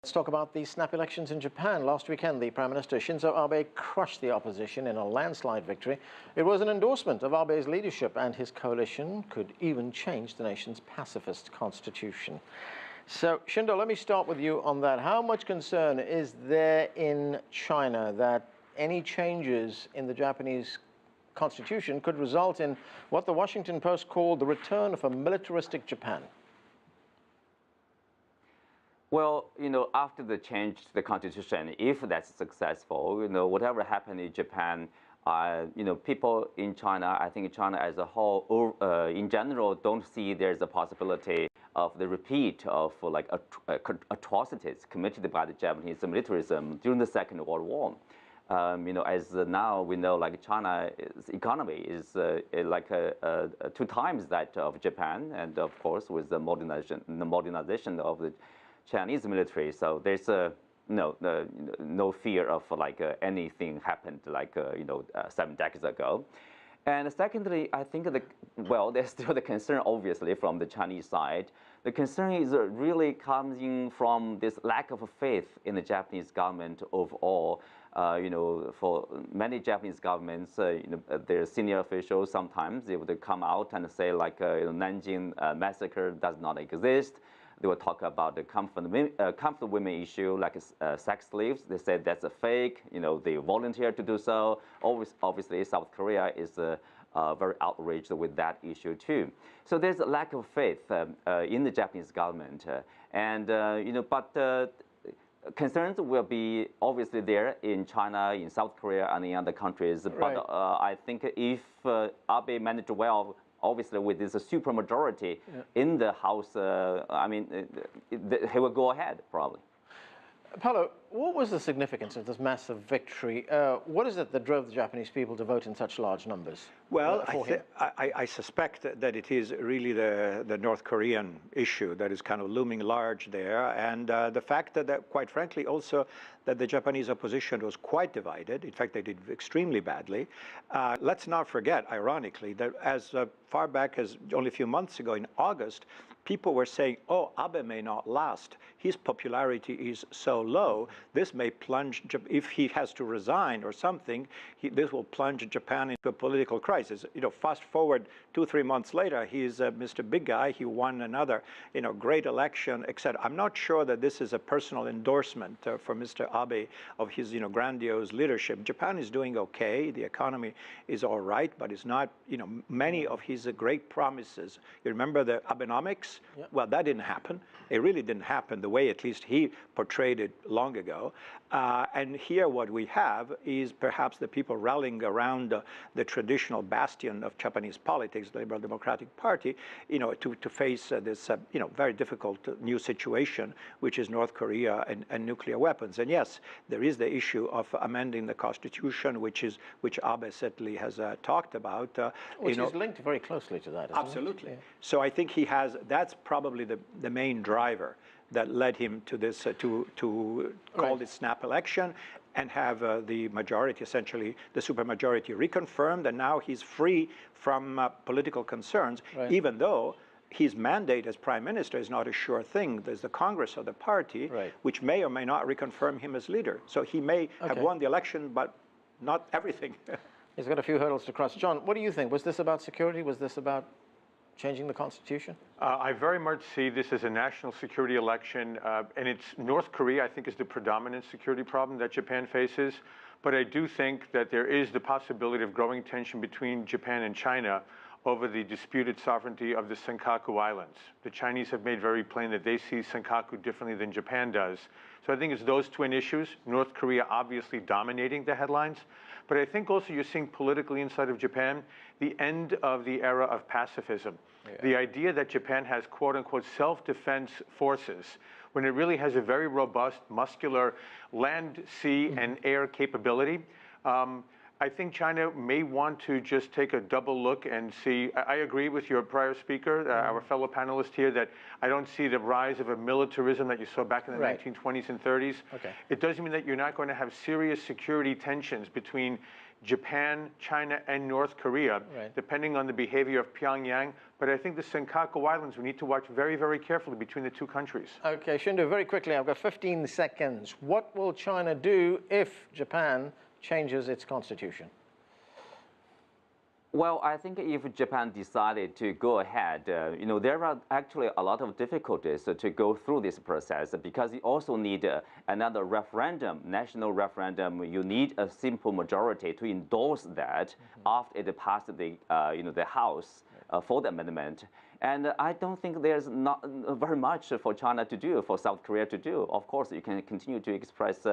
Let's talk about the snap elections in Japan. Last weekend, the Prime Minister Shinzo Abe crushed the opposition in a landslide victory. It was an endorsement of Abe's leadership, and his coalition could even change the nation's pacifist constitution. So, Shindo, let me start with you on that. How much concern is there in China that any changes in the Japanese constitution could result in what the Washington Post called the return of a militaristic Japan? Well, after the change to the constitution, if that's successful, whatever happened in Japan, people in China, I think China as a whole, in general, don't see there's a possibility of the repeat of atrocities committed by the Japanese militarism during the Second World War. As now we know, China's economy is 2 times that of Japan, and of course with the modernization of the Chinese military, so there's no fear of anything happened 7 decades ago. And secondly, I think there's still the concern, obviously, from the Chinese side. The concern is really coming from this lack of faith in the Japanese government overall. For many Japanese governments, their senior officials sometimes they would come out and say Nanjing massacre does not exist. They will talk about the comfort women issue, like sex slaves. They said that's a fake. They volunteer to do so. Obviously, South Korea is very outraged with that issue too. So there's a lack of faith in the Japanese government, concerns will be obviously there in China, in South Korea, and in other countries. Right. But I think if Abe managed well, obviously with this supermajority in the House, he will go ahead probably. Paolo, what was the significance of this massive victory? What is it that drove the Japanese people to vote in such large numbers? Well, I suspect that it is really the North Korean issue that is kind of looming large there, and the fact that quite frankly, also that the Japanese opposition was quite divided. In fact, they did extremely badly. Let's not forget, ironically, that as far back as only a few months ago in August, people were saying, oh, Abe may not last. His popularity is so low. This may plunge, if he has to resign or something, this will plunge Japan into a political crisis. Fast forward 2-3 months later, he's Mr. Big Guy. He won another, great election, etc. I'm not sure that this is a personal endorsement for Mr. Abe of his, grandiose leadership. Japan is doing okay. The economy is all right, but it's not, many of his great promises. You remember the Abenomics? Yep. Well, that didn't happen. It really didn't happen the way at least he portrayed it long ago. And here what we have is perhaps the people rallying around the traditional bastion of Japanese politics, the Liberal Democratic Party, to face this very difficult new situation, which is North Korea and nuclear weapons. And yes, there is the issue of amending the Constitution, which Abe certainly has talked about. Which is linked very closely to that, isn't absolutely. it? Yeah. So I think he has, that's probably the main driver that led him to this, to call this snap election and have the majority, essentially the supermajority reconfirmed, and now he's free from political concerns, even though his mandate as prime minister is not a sure thing. There's the Congress of the party, which may or may not reconfirm him as leader. So he may have won the election, but not everything. He's got a few hurdles to cross. John, what do you think? Was this about security? Was this about changing the Constitution? I very much see this as a national security election, and it's North Korea, I think, is the predominant security problem that Japan faces. But I do think that there is the possibility of growing tension between Japan and China over the disputed sovereignty of the Senkaku Islands. The Chinese have made very plain that they see Senkaku differently than Japan does. So I think it's those twin issues, North Korea obviously dominating the headlines, but I think also you're seeing politically inside of Japan the end of the era of pacifism. The idea that Japan has quote-unquote self-defense forces when it really has a very robust, muscular land, sea, and air capability. I think China may want to just take a double look and see. I agree with your prior speaker, our fellow panelist here, that I don't see the rise of a militarism that you saw back in the 1920s and 30s. Okay. It doesn't mean that you're not going to have serious security tensions between Japan, China, and North Korea, depending on the behavior of Pyongyang. But I think the Senkaku Islands, we need to watch very, very carefully between the two countries. Okay, Shindo, very quickly, I've got 15 seconds. What will China do if Japan changes its constitution? Well, I think if Japan decided to go ahead, there are actually a lot of difficulties to go through this process because you also need another referendum, national referendum. You need a simple majority to endorse that after it passed the House for the amendment. And I don't think there's not very much for China to do, for South Korea to do. Of course, you can continue to express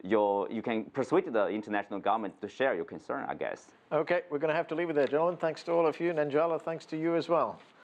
you can persuade the international government to share your concern, I guess. Okay, we're going to have to leave it there, gentlemen. Thanks to all of you. Nanjala, thanks to you as well.